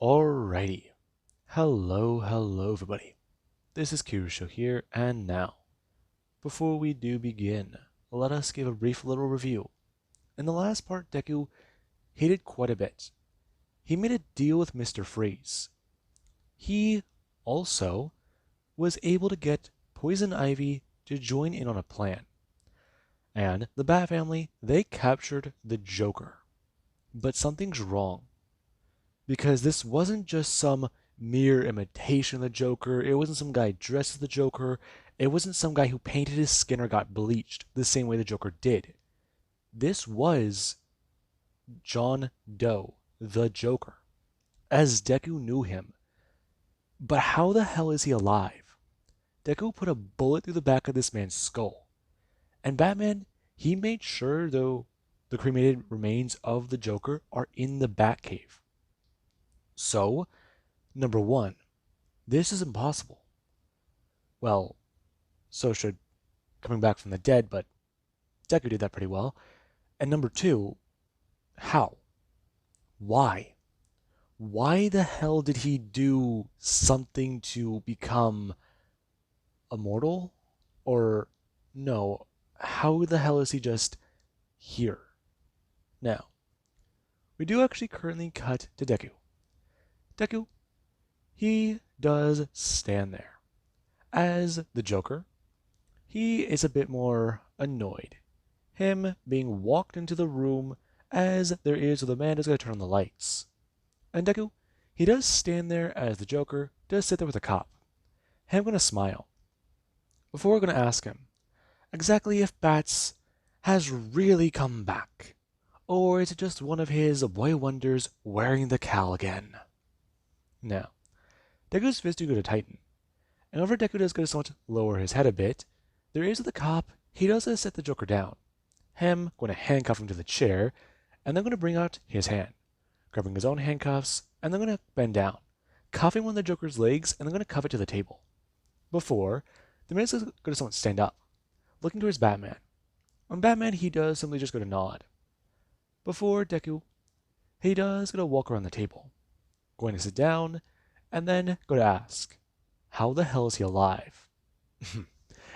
Alrighty. Hello everybody. This is Kirusho here, and now, before we do begin, let us give a brief little review. In the last part, Deku, he did quite a bit. He made a deal with Mr. Freeze. He also was able to get Poison Ivy to join in on a plan. And the Bat Family, they captured the Joker. But something's wrong. Because this wasn't just some mere imitation of the Joker. It wasn't some guy dressed as the Joker. It wasn't some guy who painted his skin or got bleached the same way the Joker did. This was John Doe, the Joker, as Deku knew him. But how the hell is he alive? Deku put a bullet through the back of this man's skull. And Batman, he made sure, though, the cremated remains of the Joker are in the Batcave. So, number one, this is impossible. Well, so should coming back from the dead, but Deku did that pretty well. And number two, how? Why? Why the hell did he do something to become immortal? Or, no, how the hell is he just here? Now, we do actually currently cut to Deku. Deku, he does stand there. As the Joker, he is a bit more annoyed. Him being walked into the room as there is with the man is going to turn on the lights. And Deku, he does stand there as the Joker, does sit there with a cop. Him going to smile. Before we're going to ask him exactly if Bats has really come back, or is it just one of his boy wonders wearing the cowl again? Now, Deku's fist do go to tighten, and over Deku does go to somewhat lower his head a bit. There is with the cop, he does set the Joker down. Him going to handcuff him to the chair, and then going to bring out his hand, grabbing his own handcuffs, and then going to bend down, cuffing one of the Joker's legs, and then going to cuff it to the table. Before, the man is going to somewhat stand up, looking towards Batman. On Batman, he does simply just go to nod. Before Deku, he does go to walk around the table, going to sit down, and then go to ask, how the hell is he alive?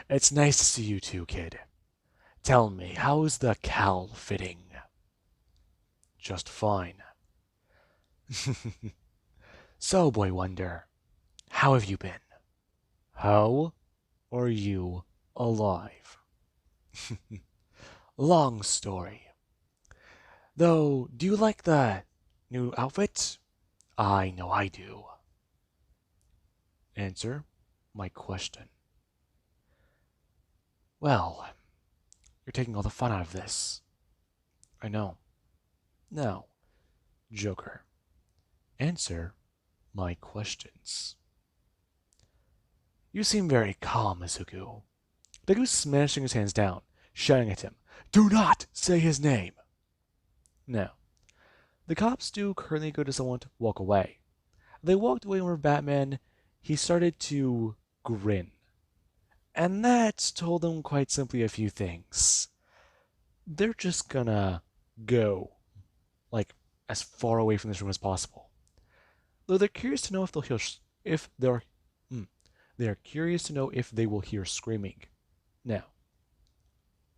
It's nice to see you too, kid. Tell me, how's the cowl fitting? Just fine. So, Boy Wonder, how have you been? How are you alive? Long story. Though, do you like the new outfit? I know I do. Answer my question. Well, you're taking all the fun out of this. I know. Now, Joker, answer my questions. You seem very calm, Izuku. Deku's smashing his hands down, shouting at him, "Do not say his name!" Now, the cops do currently go to someone to walk away. They walked away where Batman, he started to grin. And that told them quite simply a few things. They're just gonna go, like, as far away from this room as possible. Though they're curious to know if they'll hear, if they're, they are curious to know if they will hear screaming. Now,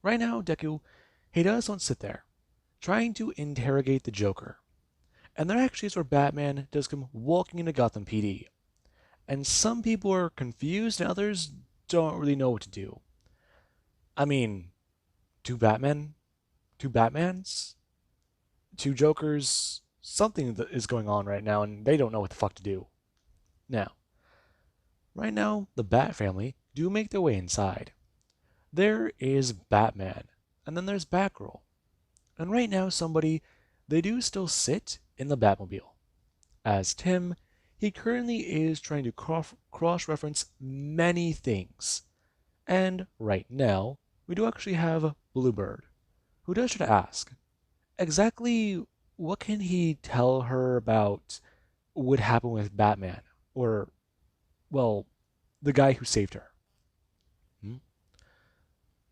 right now, Deku, he does want to sit there, trying to interrogate the Joker. And there actually is where Batman does come walking into Gotham PD. And some people are confused and others don't really know what to do. I mean, two Batmen? Two Batmans? Two Jokers? Something that is going on right now and they don't know what the fuck to do. Now, right now, the Bat Family do make their way inside. There is Batman, and then there's Batgirl. And right now, they do still sit in the Batmobile. As Tim, he currently is trying to cross-reference many things. And right now, we do actually have Bluebird, who does try to ask, exactly what can he tell her about what happened with Batman? Or, well, the guy who saved her.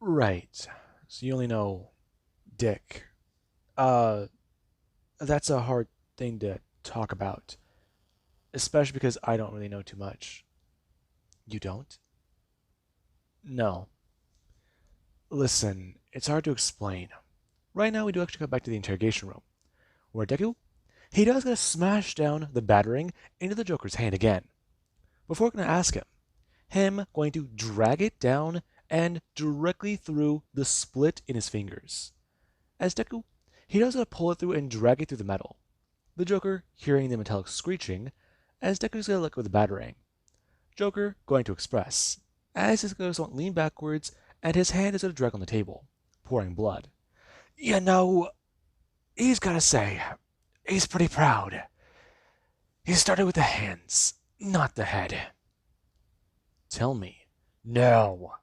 Right. So you only know Dick. That's a hard thing to talk about. especially because I don't really know too much. You don't? No. Listen, it's hard to explain. Right now, we do actually go back to the interrogation room, where Deku, he does gonna smash down the battering into the Joker's hand again. Before we're gonna ask him going to drag it down and directly through the split in his fingers. As Deku, he does gonna pull it through and drag it through the metal. The Joker hearing the metallic screeching, as Deku's gonna let go of the battering. Joker going to express, as he's going to lean backwards and his hand is going to drag on the table, pouring blood. You know, he's gotta say, he's pretty proud. He started with the hands, not the head. Tell me. No.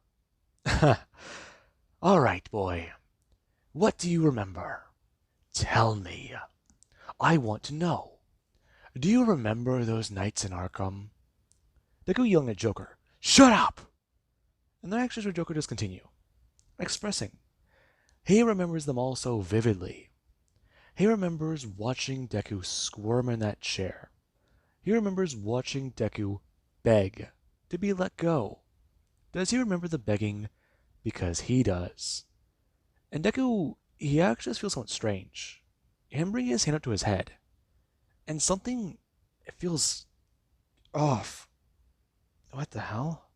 All right, boy. What do you remember? Tell me. I want to know. Do you remember those nights in Arkham? Deku yelling at Joker, "Shut up!" And the actions where Joker does continue, expressing. He remembers them all so vividly. He remembers watching Deku squirm in that chair. He remembers watching Deku beg to be let go. Does he remember the begging? Because he does. And Deku, he actually just feels somewhat strange. Him bringing his hand up to his head. And something, it feels off. What the hell?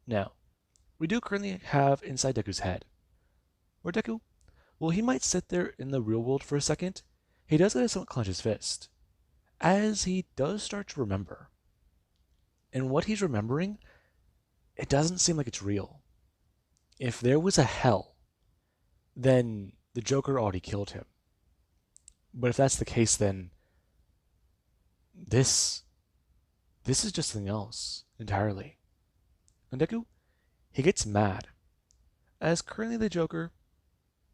Now, we do currently have inside Deku's head. Where Deku, well, he might sit there in the real world for a second. He does get to somewhat clench his fist, as he does start to remember. And what he's remembering, it doesn't seem like it's real. If there was a hell, then the Joker already killed him. But if that's the case, then this is just something else entirely. And Deku, he gets mad, as currently the Joker,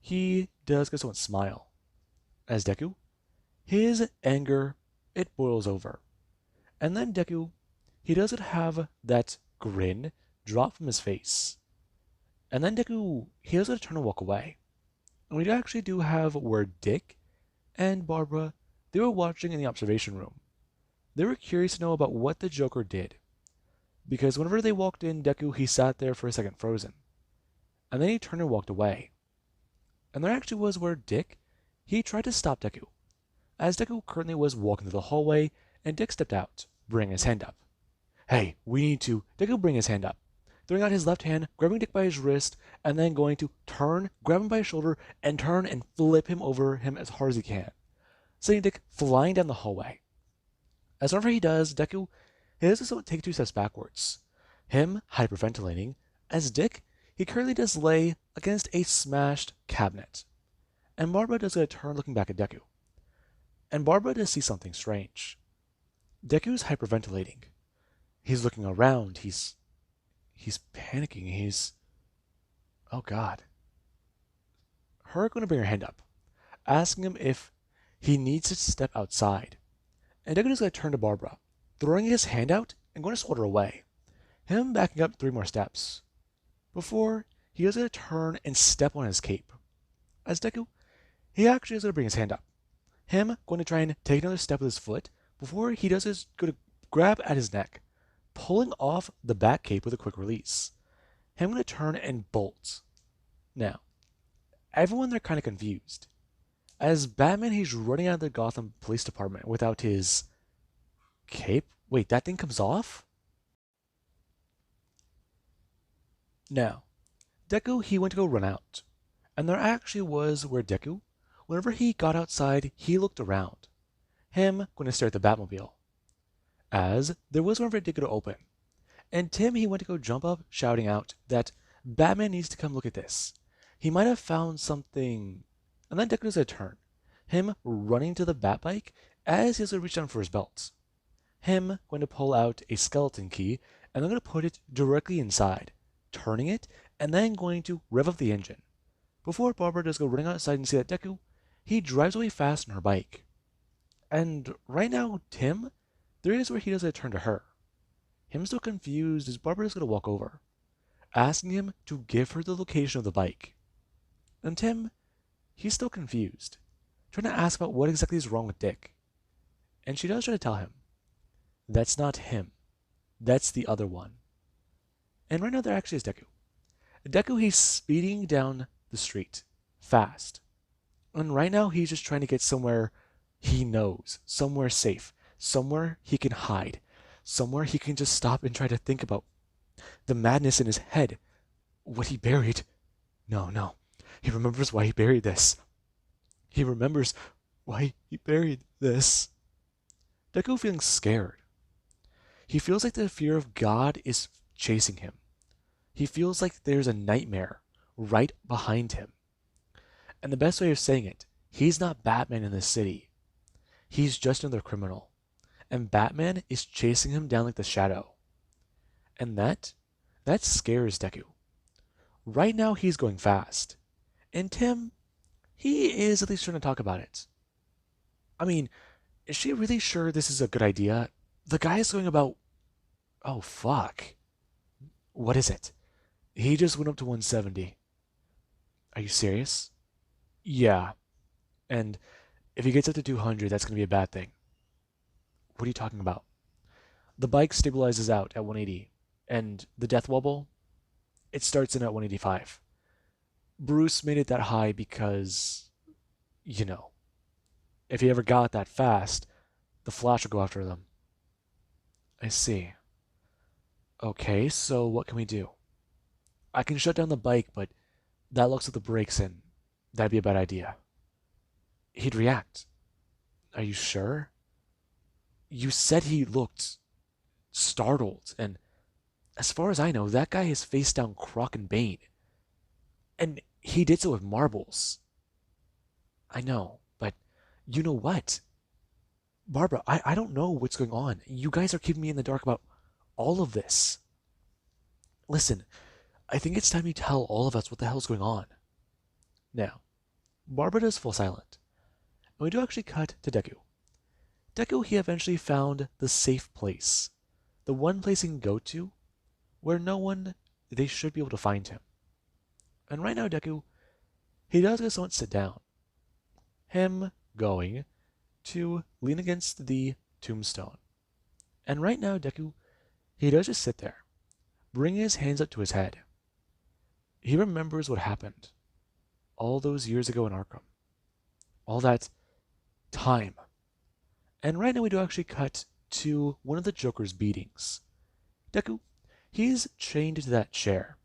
he does get somewhat smile. As Deku, his anger, it boils over. And then Deku, he doesn't have that grin drop from his face. And then Deku, he doesn't turn and walk away. And we actually do have where Dick and Barbara, they were watching in the observation room. They were curious to know about what the Joker did. Because whenever they walked in, Deku, he sat there for a second frozen. And then he turned and walked away. And there actually was where Dick, he tried to stop Deku. As Deku currently was walking through the hallway, and Dick stepped out, bringing his hand up. Hey, we need to. Deku bring his hand up, throwing out his left hand, grabbing Dick by his wrist, and then going to turn, grab him by his shoulder, and turn and flip him over him as hard as he can, sending Dick flying down the hallway. As whenever he does, Deku, he does also take 2 steps backwards, him hyperventilating, as Dick, he currently does lay against a smashed cabinet. And Barbara does get a turn looking back at Deku. And Barbara does see something strange. Deku's hyperventilating. He's looking around. He's panicking. Oh God. Her going to bring her hand up, asking him if he needs to step outside. And Deku is going to turn to Barbara, throwing his hand out and going to swat her away. Him backing up 3 more steps. Before he is going to turn and step on his cape. As Deku, he actually is going to bring his hand up. Him going to try and take another step with his foot before he does is going to grab at his neck, pulling off the back cape with a quick release. Him going to turn and bolt. Now, everyone they're kind of confused. As Batman, he's running out of the Gotham Police Department without his cape. Wait, that thing comes off? Now, Deku, he went to go run out. And there actually was where Deku, whenever he got outside, he looked around. Him going to stare at the Batmobile. As there was whenever it did go to open. And Tim, he went to go jump up, shouting out that Batman needs to come look at this. He might have found something. And then Deku does a turn. Him running to the Batbike as he has to reach down for his belt. Him going to pull out a skeleton key and then going to put it directly inside, turning it, and then going to rev up the engine. Before Barbara does go running outside and see that Deku, he drives away fast on her bike. And right now, Tim, there is where he does a turn to her. Him still confused as Barbara is going to walk over, asking him to give her the location of the bike. And Tim, he's still confused, trying to ask about what exactly is wrong with Dick. And she does try to tell him. That's not him. That's the other one. And right now there actually is Deku. Deku, he's speeding down the street fast. And right now he's just trying to get somewhere he knows, somewhere safe, somewhere he can hide, somewhere he can just stop and try to think about the madness in his head. What he buried. No, no. He remembers why he buried this. He remembers why he buried this. Deku feeling scared. He feels like the fear of God is chasing him. He feels like there's a nightmare right behind him. And the best way of saying it, he's not Batman in this city. He's just another criminal. And Batman is chasing him down like the shadow. And that scares Deku. Right now he's going fast. And Tim, he is at least trying to talk about it. I mean, is she really sure this is a good idea? The guy is going about... Oh, fuck. What is it? He just went up to 170. Are you serious? Yeah. And if he gets up to 200, that's going to be a bad thing. What are you talking about? The bike stabilizes out at 180, and the death wobble, it starts in at 185. Bruce made it that high because, you know, if he ever got that fast, the Flash would go after them. I see. Okay, so what can we do? I can shut down the bike, but that looks like the brakes, and that'd be a bad idea. He'd react. Are you sure? You said he looked startled, and as far as I know, that guy has faced down Croc and Bane. And he did so with marbles. I know, but you know what? Barbara, I don't know what's going on. You guys are keeping me in the dark about all of this. Listen, I think it's time you tell all of us what the hell's going on. Now, Barbara does fall silent. And we do actually cut to Deku. Deku, he eventually found the safe place. The one place he can go to where they should be able to find him. And right now, Deku, he does get someone to sit down. Him going to lean against the tombstone. And right now, Deku, he does just sit there, bringing his hands up to his head. He remembers what happened all those years ago in Arkham. All that time. And right now we do actually cut to one of the Joker's beatings. Deku, he's chained to that chair.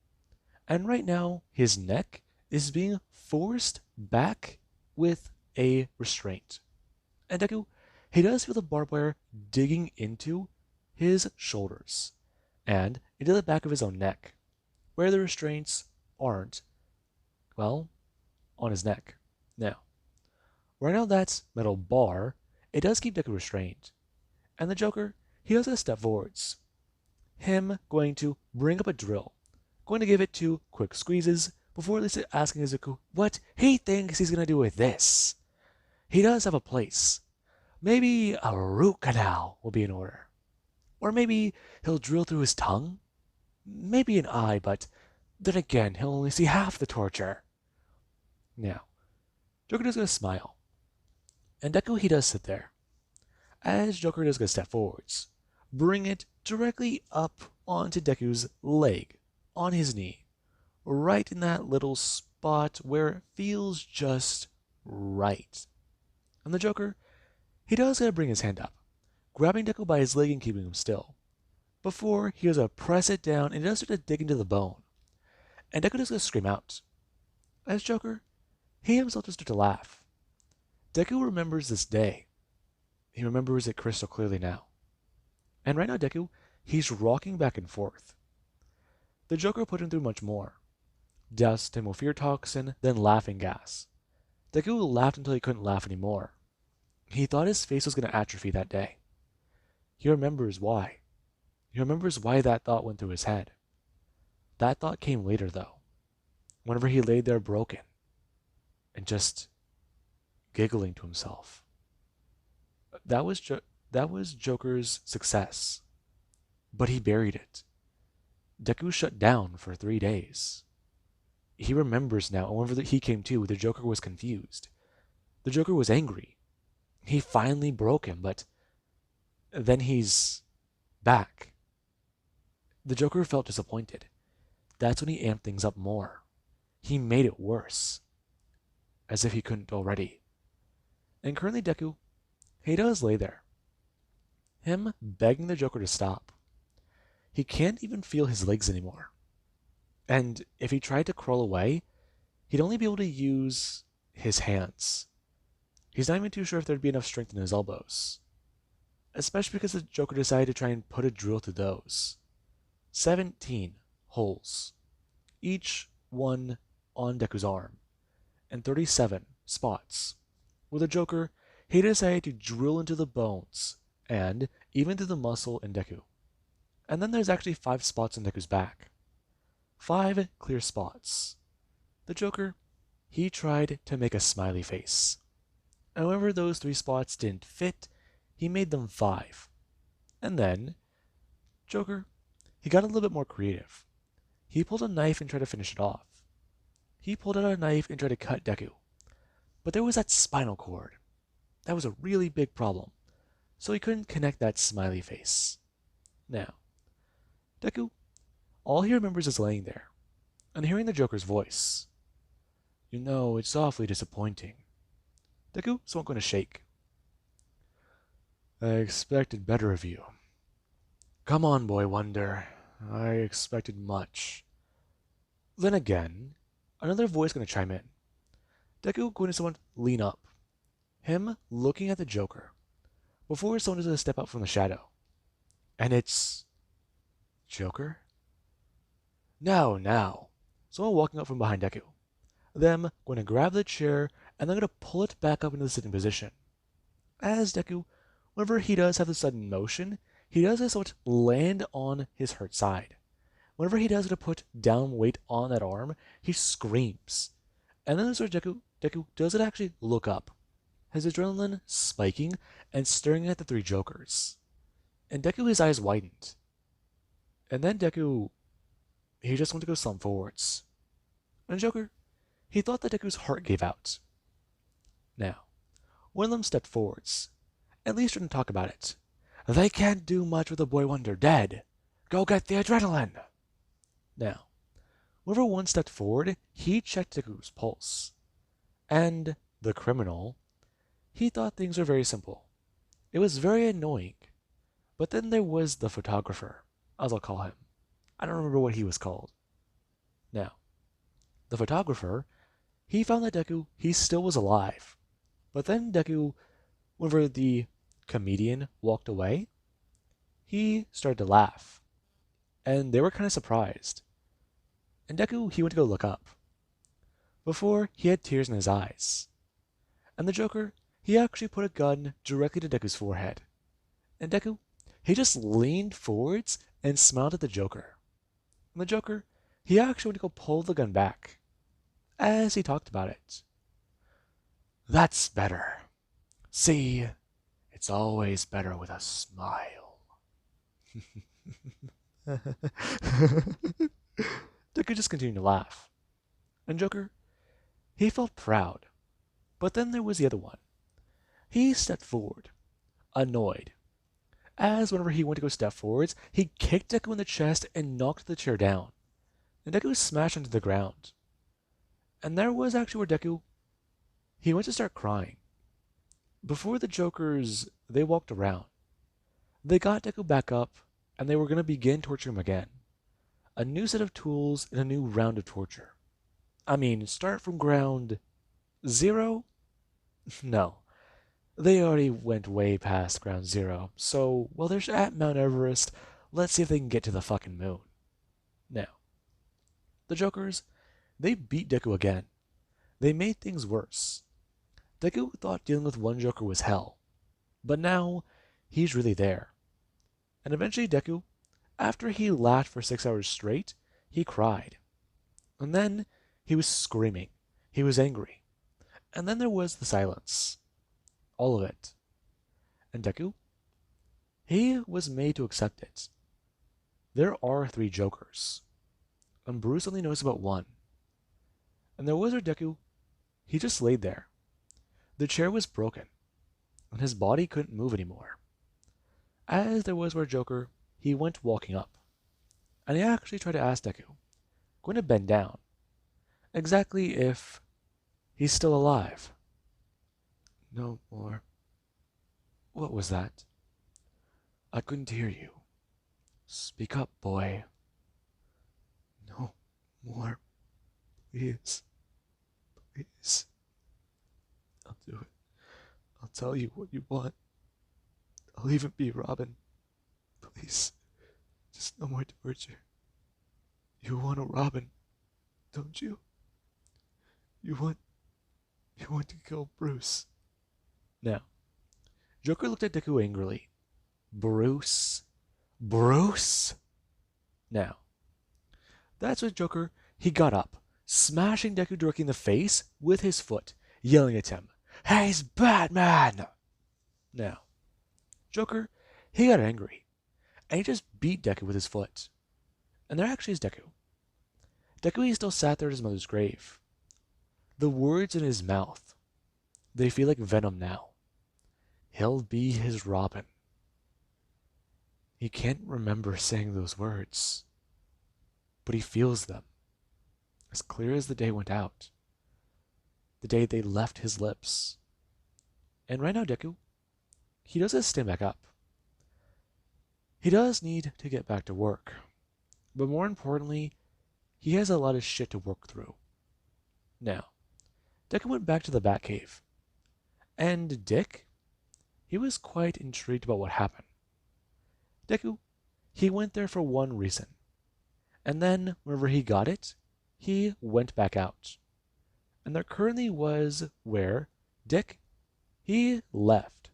And right now, his neck is being forced back with a restraint. And Deku, he does feel the barbed wire digging into his shoulders and into the back of his own neck, where the restraints aren't, well, on his neck. Now, right now that metal bar, it does keep Deku restrained. And the Joker, he does a step forwards. Him going to bring up a drill, going to give it 2 quick squeezes before at least asking Izuku what he thinks he's going to do with this. He does have a place. Maybe a root canal will be in order. Or maybe he'll drill through his tongue. Maybe an eye, but then again, he'll only see half the torture. Now, Joker does going to smile. And Deku, he does sit there. As Joker does go step forwards, bring it directly up onto Deku's leg, on his knee, right in that little spot where it feels just right. And the Joker, he does gotta bring his hand up, grabbing Deku by his leg and keeping him still, before he goes to press it down and he does start to dig into the bone. And Deku does go scream out. As Joker, he himself does start to laugh. Deku remembers this day. He remembers it crystal clearly now. And right now, Deku, he's rocking back and forth. The Joker put him through much more. Doused him with fear toxin, then laughing gas. Deku laughed until he couldn't laugh anymore. He thought his face was going to atrophy that day. He remembers why. He remembers why that thought went through his head. That thought came later, though, whenever he laid there broken and just giggling to himself. That was Joker's success, but he buried it. Deku shut down for 3 days. He remembers now, and whenever he came to, the Joker was confused. The Joker was angry. He finally broke him, but then he's back. The Joker felt disappointed. That's when he amped things up more. He made it worse, as if he couldn't already. And currently Deku, he does lay there, him begging the Joker to stop. He can't even feel his legs anymore. And if he tried to crawl away, he'd only be able to use his hands. He's not even too sure if there'd be enough strength in his elbows. Especially because the Joker decided to try and put a drill through those. 17 holes, each one on Deku's arm, and 37 spots, where the Joker, he decided to drill into the bones, and even through the muscle in Deku. And then there's actually 5 spots on Deku's back. 5 clear spots. The Joker, he tried to make a smiley face. And whenever those 3 spots didn't fit, he made them 5. And then, Joker, he got a little bit more creative. He pulled a knife and tried to finish it off. He pulled out a knife and tried to cut Deku. But there was that spinal cord. That was a really big problem. So he couldn't connect that smiley face. Now, Deku, all he remembers is laying there, and hearing the Joker's voice. You know, it's awfully disappointing. Deku's not going to shake. I expected better of you. Come on, Boy Wonder. I expected much. Then again, another voice going to chime in. Deku going to someone lean up. Him looking at the Joker. Before someone is going to step out from the shadow. And it's... Joker? Now. Someone walking up from behind Deku. Them going to grab the chair and they're going to pull it back up into the sitting position. As Deku, whenever he does have the sudden motion, he does this so it land on his hurt side. Whenever he does it to put down weight on that arm, he screams. And then there's where Deku does it actually look up. His adrenaline spiking and staring at the 3 Jokers. And Deku, his eyes widened. And then Deku, he just went to go slump forwards. And Joker, he thought that Deku's heart gave out. Now, one of them stepped forwards. At least didn't talk about it. They can't do much with a Boy Wonder dead. Go get the adrenaline. Now, whenever one stepped forward, he checked Deku's pulse. And the criminal, he thought things were very simple. It was very annoying. But then there was the photographer, as I'll call him. I don't remember what he was called. Now, the photographer, he found that Deku, he still was alive. But then Deku, whenever the comedian walked away, he started to laugh. And they were kind of surprised. And Deku, he went to go look up. Before, he had tears in his eyes. And the Joker, he actually put a gun directly to Deku's forehead. And Deku, he just leaned forwards and smiled at the Joker. And the Joker, he actually went to go pull the gun back. As he talked about it. That's better. See, it's always better with a smile. Deku just continued to laugh. And Joker, he felt proud. But then there was the other one. He stepped forward, annoyed. As whenever he went to go step forwards, he kicked Deku in the chest and knocked the chair down. And Deku smashed onto the ground. And there was actually where Deku, he went to start crying. Before the Jokers, they walked around. They got Deku back up, and they were going to begin torturing him again. A new set of tools and a new round of torture. I mean, start from ground 0? No. They already went way past ground 0. So, while they're at Mount Everest, let's see if they can get to the fucking moon. Now, the Jokers, they beat Deku again. They made things worse. Deku thought dealing with one Joker was hell. But now, he's really there. And eventually Deku, after he laughed for 6 hours straight, he cried. And then, he was screaming. He was angry. And then there was the silence. All of it. And Deku, he was made to accept it. There are 3 Jokers. And Bruce only knows about one. And there was where Deku, he just laid there. The chair was broken, and his body couldn't move anymore. As there was where Joker, he went walking up, and he actually tried to ask Deku, going to bend down, exactly if he's still alive. No more. What was that? I couldn't hear you. Speak up, boy. No more. Please. Please. I'll do it. I'll tell you what you want. I'll even be Robin. Please. Just no more torture. You want a Robin, don't you? You want to kill Bruce. Now, Joker looked at Deku angrily. Bruce? Bruce? Now, that's what Joker, he got up, smashing Deku directly in the face with his foot, yelling at him, "He's Batman!" Now, Joker, he got angry, and he just beat Deku with his foot. And there actually is Deku. Deku, he still sat there at his mother's grave. The words in his mouth, they feel like venom now. He'll be his Robin. He can't remember saying those words, but he feels them, as clear as the day went out, the day they left his lips. And right now, Deku, he doesn't stand back up. He does need to get back to work, but more importantly, he has a lot of shit to work through. Now, Deku went back to the Batcave, and Dick, he was quite intrigued about what happened. Deku, he went there for one reason, and then whenever he got it, he went back out. And there currently was where Dick, he left.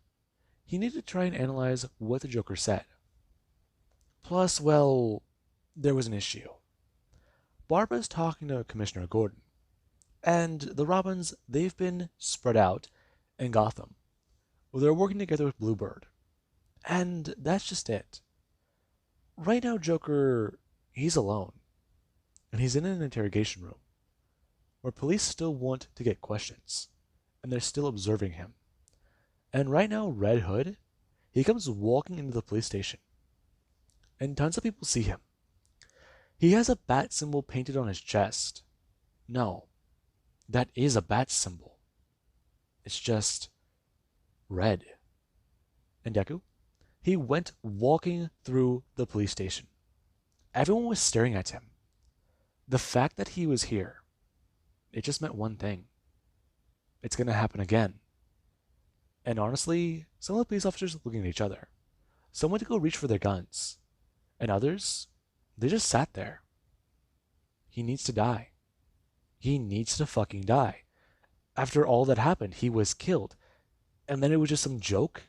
He needed to try and analyze what the Joker said. Plus, well, there was an issue. Barbara's talking to Commissioner Gordon, and the Robins, they've been spread out in Gotham. Well, they're working together with Bluebird. And that's just it. Right now, Joker, he's alone. And he's in an interrogation room, where police still want to get questions, and they're still observing him. And right now, Red Hood, he comes walking into the police station, and tons of people see him. He has a bat symbol painted on his chest. No, that is a bat symbol. It's just red. And Deku, he went walking through the police station. Everyone was staring at him. The fact that he was here, it just meant one thing. It's going to happen again. And honestly, some of the police officers were looking at each other. Some went to go reach for their guns. And others, they just sat there. He needs to die. He needs to fucking die. After all that happened, he was killed. And then it was just some joke?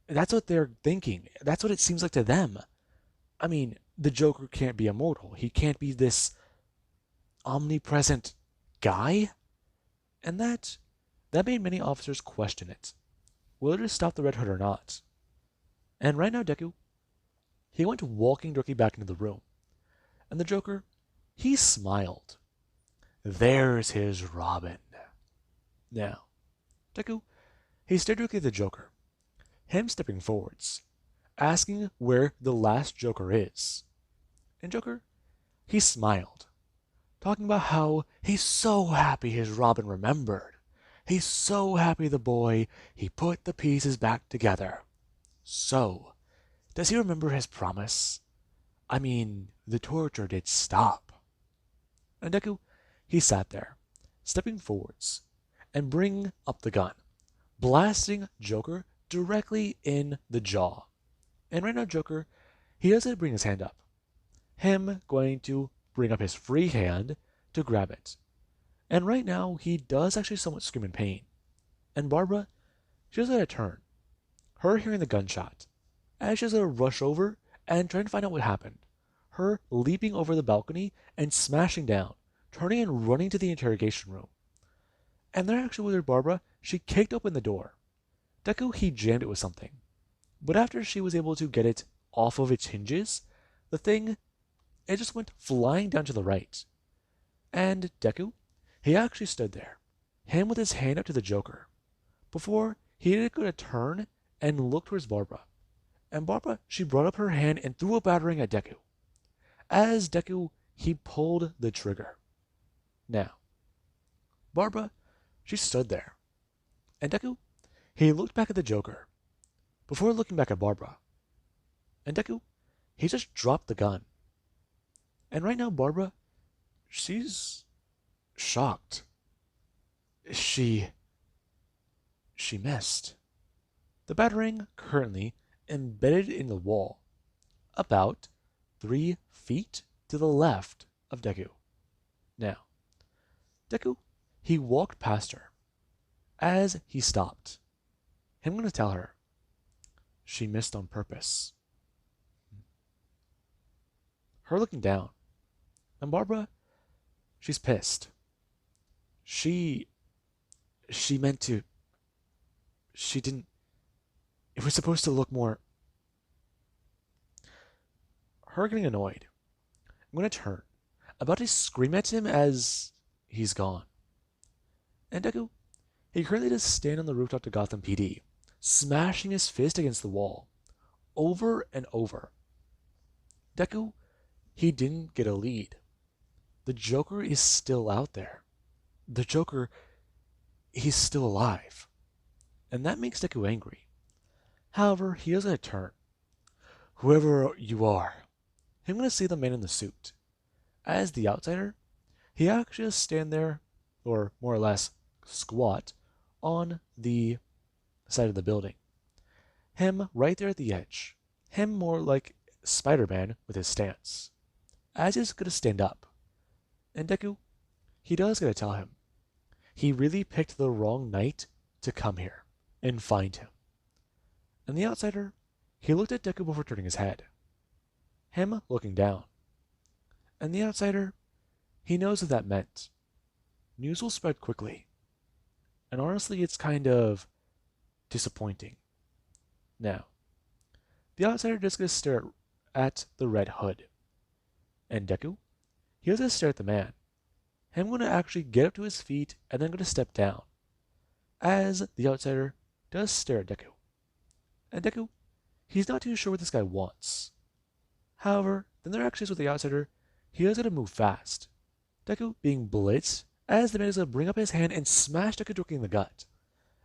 That's what they're thinking. That's what it seems like to them. I mean, the Joker can't be immortal. He can't be this omnipresent guy. And that made many officers question it. Whether to stop the Red Hood or not. And right now, Deku, he went walking directly back into the room. And the Joker, he smiled. There's his Robin. Now, Deku, he stared directly at the Joker, him stepping forwards, asking where the last Joker is. And Joker, he smiled, talking about how he's so happy his Robin remembered. He's so happy the boy, he put the pieces back together. So, does he remember his promise? I mean, the torture did stop. And Deku, he sat there, stepping forwards, and bringing up the gun, blasting Joker directly in the jaw. And right now, Joker, he doesn't bring his hand up. Him going to bring up his free hand to grab it. And right now, he does actually somewhat scream in pain. And Barbara, she does a turn. Her hearing the gunshot, as she's going to rush over and trying to find out what happened. Her leaping over the balcony and smashing down, turning and running to the interrogation room. And there actually with her Barbara, she kicked open the door. Deku, he jammed it with something. But after she was able to get it off of its hinges, the thing, it just went flying down to the right. And Deku, he actually stood there, him with his hand up to the Joker, before he did go to turn and look towards Barbara. and Barbara, she brought up her hand and threw a battering at Deku. As Deku, he pulled the trigger. Now, Barbara, she stood there, and Deku, he looked back at the Joker before looking back at Barbara. And Deku, he just dropped the gun. And right now, Barbara, she's shocked. She missed. The battering currently embedded in the wall, about 3 feet to the left of Deku. Now, Deku, he walked past her. As he stopped, I'm going to tell her she missed on purpose. Her looking down, and Barbara, she's pissed. She meant to. She didn't. It was supposed to look more. Her getting annoyed. I'm going to turn, about to scream at him as he's gone. And Deku, he currently does stand on the rooftop to Gotham PD, smashing his fist against the wall, over and over. Deku, he didn't get a lead. The Joker is still out there. The Joker, he's still alive. And that makes Deku angry. However, he is going to turn. Whoever you are, I'm going to see the man in the suit. As the outsider, he actually just stand there, or more or less squat, on the side of the building. Him right there at the edge. Him more like Spider-Man with his stance. As he's going to stand up. And Deku, he does going to tell him. He really picked the wrong night to come here and find him. And the outsider, he looked at Deku before turning his head. Him looking down. And the outsider, he knows what that meant. News will spread quickly. And honestly, it's kind of disappointing. Now, the outsider just going to stare at the Red Hood. And Deku, he was going to stare at the man. Him going to actually get up to his feet and then going to step down. As the outsider does stare at Deku. And Deku, he's not too sure what this guy wants. However, then there actually is with the outsider, he is going to move fast. Deku being blitzed as the man is going to bring up his hand and smash Deku directly in the gut.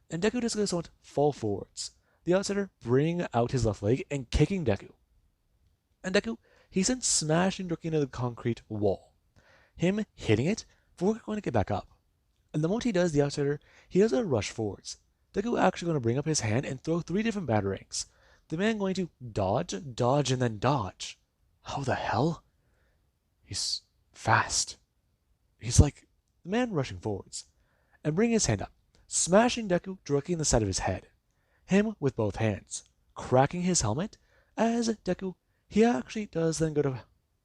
And Deku is going to fall forwards. The outsider bringing out his left leg and kicking Deku. And Deku, he's then smashing directly into the concrete wall. Him hitting it before going to get back up. And the moment he does, the outsider, he does a rush forwards. Deku actually going to bring up his hand and throw 3 different batterings. The man going to dodge, dodge, and then dodge. How the hell? He's fast. He's like the man rushing forwards and bringing his hand up, smashing Deku directly in the side of his head. Him with both hands, cracking his helmet as Deku, he actually does then go to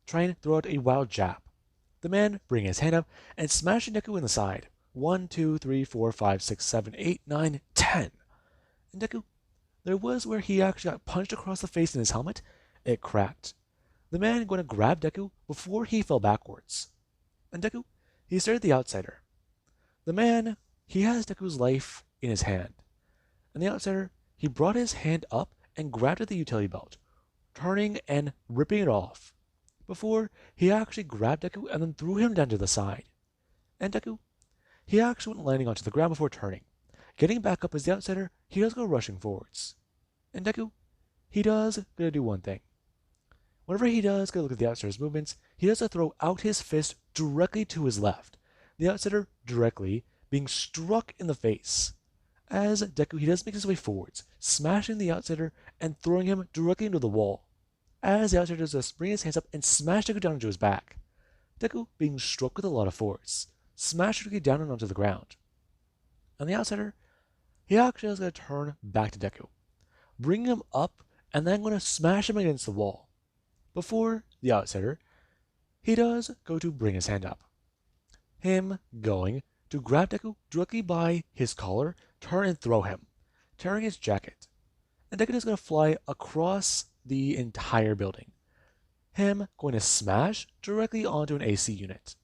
try and throw out a wild jab. The man bringing his hand up and smashing Deku in the side. 1, 2, 3, 4, 5, 6, 7, 8, 9, 10. And Deku, there was where he actually got punched across the face in his helmet. It cracked. The man going to grab Deku before he fell backwards. And Deku, he stared at the outsider. The man, he has Deku's life in his hand. And the outsider, he brought his hand up and grabbed at the utility belt, turning and ripping it off. Before he actually grabbed Deku and then threw him down to the side. And Deku, he actually went landing onto the ground before turning. Getting back up as the outsider, he does go rushing forwards. And Deku, he does go do one thing. Whenever he does go look at the outsider's movements, he does throw out his fist directly to his left. The outsider directly being struck in the face. As Deku, he does make his way forwards, smashing the outsider and throwing him directly into the wall. As the outsider does this, bring his hands up and smash Deku down into his back. Deku being struck with a lot of force, smashed Deku down and onto the ground. And the outsider, he actually is going to turn back to Deku, bring him up, and then going to smash him against the wall. Before the outsider, he does go to bring his hand up. Him going to grab Deku directly by his collar, turn and throw him, tearing his jacket. And Deku is going to fly across the entire building. Him going to smash directly onto an AC unit.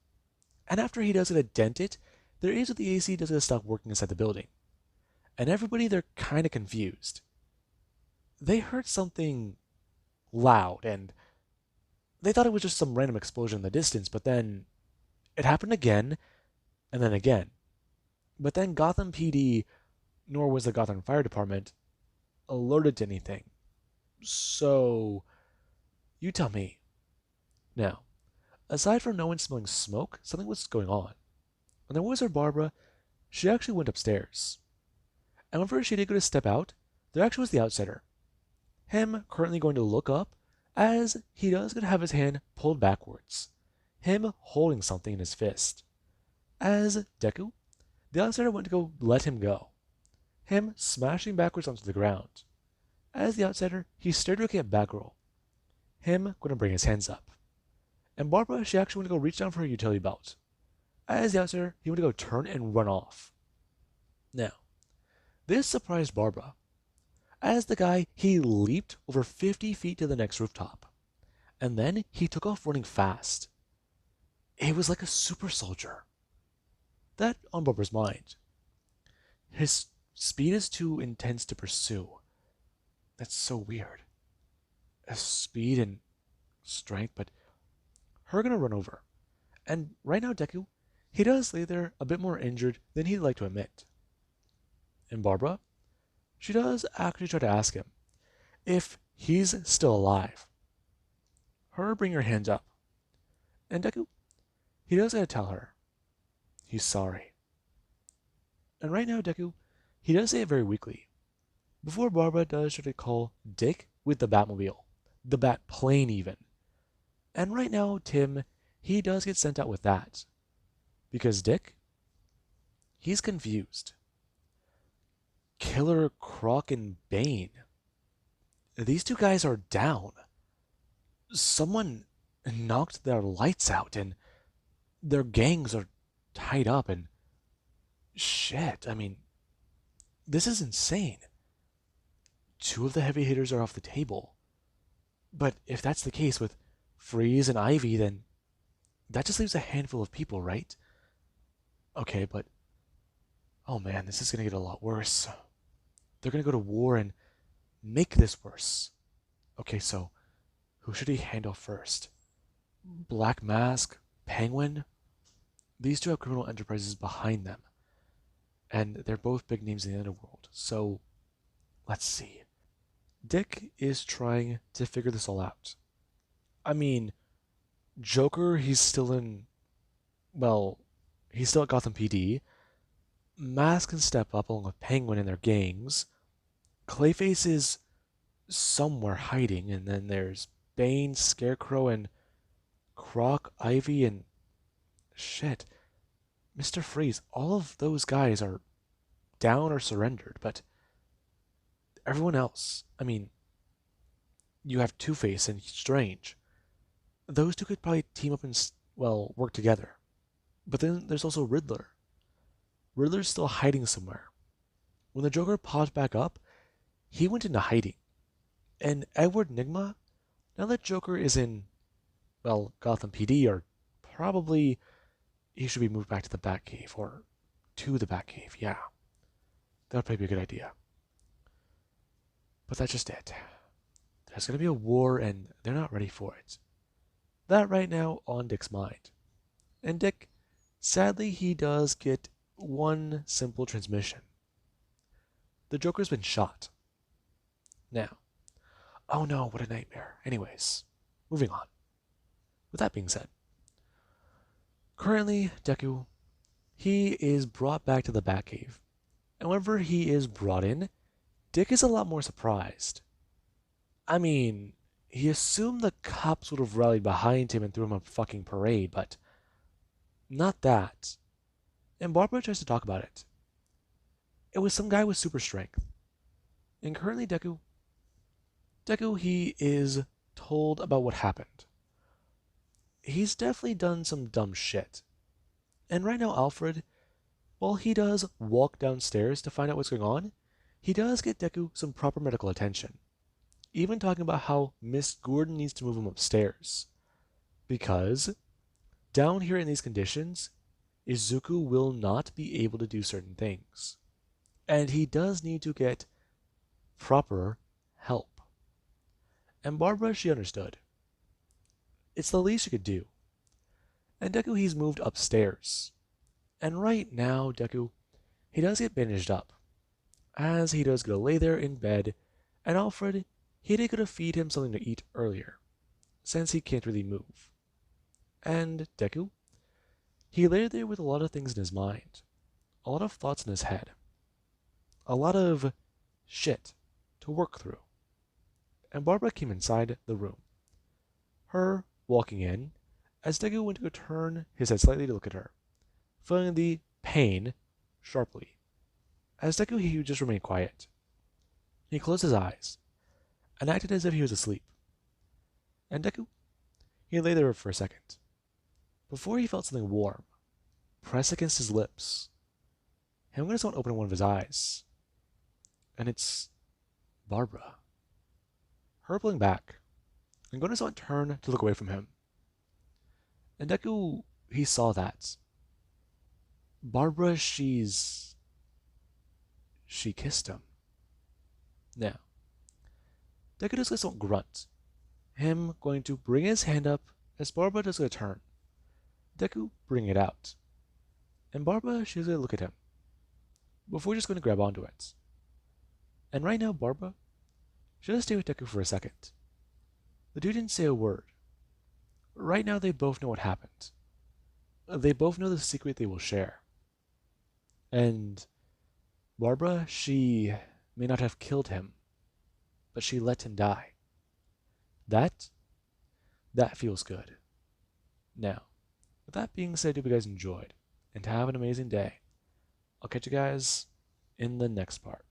And after he does going to dent it, there is what the AC does going to stop working inside the building. And everybody, they're kind of confused. they heard something loud and they thought it was just some random explosion in the distance, but then it happened again and then again. But then Gotham PD, nor was the Gotham Fire Department, alerted to anything. So, you tell me. Now, aside from no one smelling smoke, something was going on. When there was her Barbara, she actually went upstairs. And whenever she did go to step out, there actually was the outsider. Him currently going to look up, as he does going to have his hand pulled backwards. Him holding something in his fist. As Deku, the outsider went to go let him go. Him smashing backwards onto the ground. As the outsider, he stared looking at Batgirl. Him going to bring his hands up. And Barbara, she actually went to go reach down for her utility belt. As the outsider, he went to go turn and run off. Now, this surprised Barbara. As the guy, he leaped over 50 feet to the next rooftop. And then he took off running fast. It was like a super soldier. That on Barbara's mind. His speed is too intense to pursue. That's so weird. Speed and strength, but her gonna run over. And right now, Deku, he does lay there a bit more injured than he'd like to admit. And Barbara, she does actually try to ask him if he's still alive. Her bring her hands up. And Deku, he does gotta tell her he's sorry. And right now, Deku, he does say it very weakly. Before Barbara does try to call Dick with the Batmobile, the Bat plane even. And right now, Tim, he does get sent out with that. Because Dick, he's confused. Killer Croc and Bane. These two guys are down. Someone knocked their lights out and their gangs are tied up and shit, I mean, this is insane. Two of the heavy hitters are off the table. But if that's the case with Freeze and Ivy, then that just leaves a handful of people, right? Okay, but oh man, this is gonna get a lot worse. They're gonna go to war and make this worse. Okay, so who should he handle first? Black Mask, Penguin? These two have criminal enterprises behind them. And they're both big names in the underworld. So let's see. Dick is trying to figure this all out. I mean, Joker, he's still in, well, he's still at Gotham PD. Mask can step up along with Penguin and their gangs. Clayface is somewhere hiding, and then there's Bane, Scarecrow, and Croc, Ivy, and shit. Mr. Freeze, all of those guys are down or surrendered, but everyone else, I mean, you have Two-Face and Strange. Those two could probably team up and, well, work together. But then there's also Riddler. Riddler's still hiding somewhere. When the Joker popped back up, he went into hiding. And Edward Nygma, now that Joker is in, well, Gotham PD, or probably he should be moved back to the Batcave, or to the Batcave, yeah. That would probably be a good idea. But that's just it. There's going to be a war, and they're not ready for it. That right now on Dick's mind. And Dick, sadly, he does get one simple transmission. The Joker's been shot. Now, oh no, what a nightmare. Anyways, moving on. With that being said, currently, Deku, he is brought back to the Batcave. And whenever he is brought in, Dick is a lot more surprised. I mean, he assumed the cops would have rallied behind him and threw him a fucking parade, but not that. And Barbara tries to talk about it. It was some guy with super strength. And currently Deku, he is told about what happened. He's definitely done some dumb shit. And right now Alfred, while he does walk downstairs to find out what's going on, he does get Deku some proper medical attention. Even talking about how Miss Gordon needs to move him upstairs. Because down here in these conditions, Izuku will not be able to do certain things. And he does need to get proper help. And Barbara, she understood. It's the least she could do. And Deku, he's moved upstairs. And right now, Deku, he does get bandaged up, as he does go lay there in bed, and Alfred, he did go to feed him something to eat earlier, since he can't really move. And Deku, he lay there with a lot of things in his mind, a lot of thoughts in his head, a lot of shit to work through. And Barbara came inside the room, her walking in, as Deku went to go turn his head slightly to look at her, feeling the pain sharply. As Deku, he just remained quiet. He closed his eyes and acted as if he was asleep. And Deku, he lay there for a second, before he felt something warm press against his lips. And I'm going to start opening one of his eyes. And it's Barbara. Her pulling back. I'm going to start turn to look away from him. And Deku, he saw that. Barbara, she kissed him. Now, Deku just gets a grunt. Him going to bring his hand up as Barbara does a turn. Deku bring it out. And Barbara, she's going to look at him, before just going to grab onto it. And right now, Barbara, she'll just stay with Deku for a second. The two didn't say a word. Right now, they both know what happened. They both know the secret they will share. And Barbara, she may not have killed him, but she let him die. That feels good. Now, with that being said, I hope you guys enjoyed, and have an amazing day. I'll catch you guys in the next part.